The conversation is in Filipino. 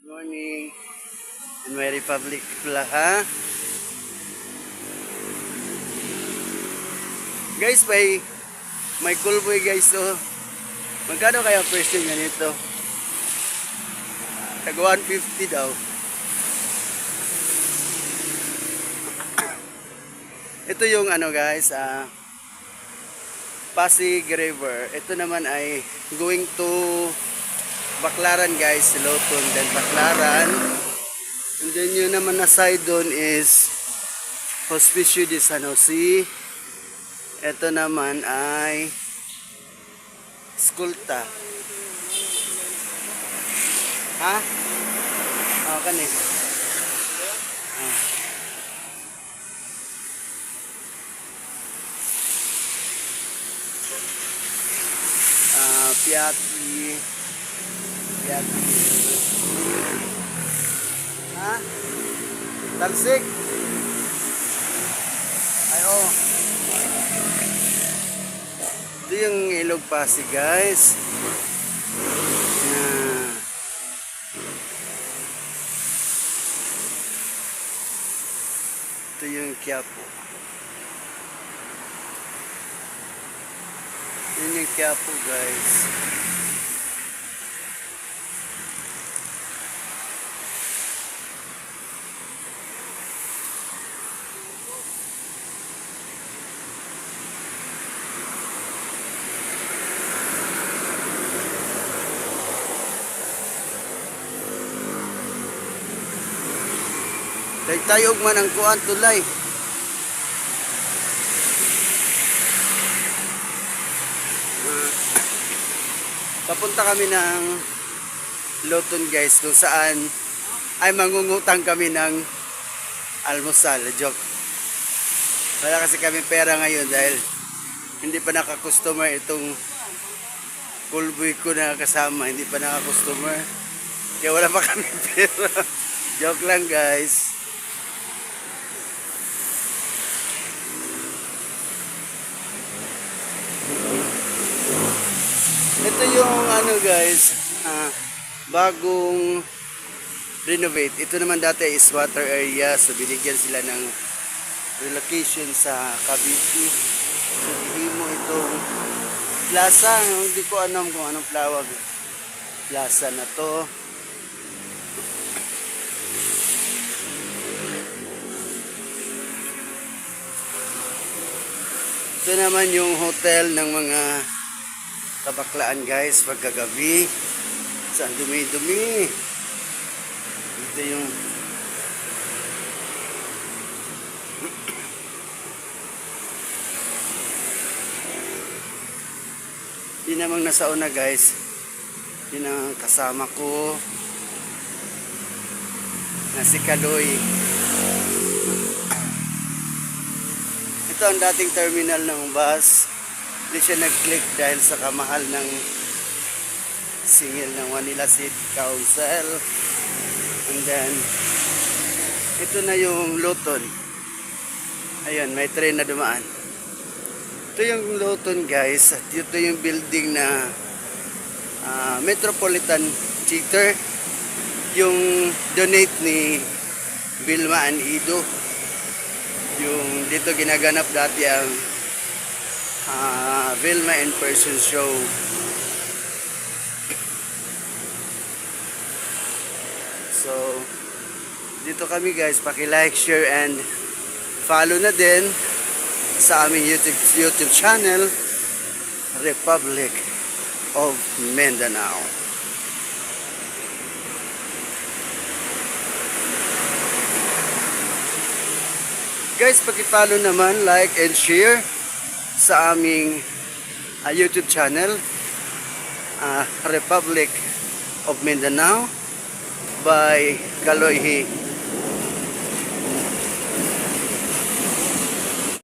Morning in my Republic pala ha. Guys, may kulboy guys to. Magkano kaya presyo ganito? Tag 150 daw. Ito yung ano guys, Pasig River. Ito naman ay going to Baclaran guys, Loton then Baclaran. And then yun naman na side doon is Hospicio de San Jose. Ito naman ay Escolta. Ha? Oh, kan eh. Piatti. Ha? Talsik. Ay, oh. Ito yung Ilog Pasig, guys. Ito yung Quiapo. Yun yung Quiapo, guys. Tayog man ang kuan tulay. Papunta kami ng Loton guys, kung saan ay mangungutang kami ng almusal. Joke. Wala kasi kami pera ngayon dahil hindi pa naka-customer itong kulboy ko na kasama. Hindi pa naka-customer. Kaya wala pa kami pera. Joke lang guys. Ito yung ano guys, bagong renovate. Ito naman dati is water area, so binigyan sila ng relocation sa Cavite. So hihimo itong plaza, hindi ko alam kung anong plawag plaza na to. Ito naman yung hotel ng mga Kabaklaan guys, pagkagabi. Saan dumi-dumi. Ito yung yun namang nasa una guys. Yun ang kasama ko na si Kaloy. Ito ang dating terminal ng bus. Hindi siya nag-click dahil sa kamahal ng singil ng Manila City Council. And then ito na yung Loton. Ayun, may train na dumaan. Ito yung Loton guys. At ito yung building na Metropolitan Theater. Yung donate ni Vilma and Ido. Yung dito ginaganap dati ang Vilma in person show. So dito kami guys, paki-like, share and follow na din sa aming YouTube channel, Republic of Mindanao. Guys, paki-follow naman, like and share sa aming YouTube channel, Republic of Mindanao by Kaloy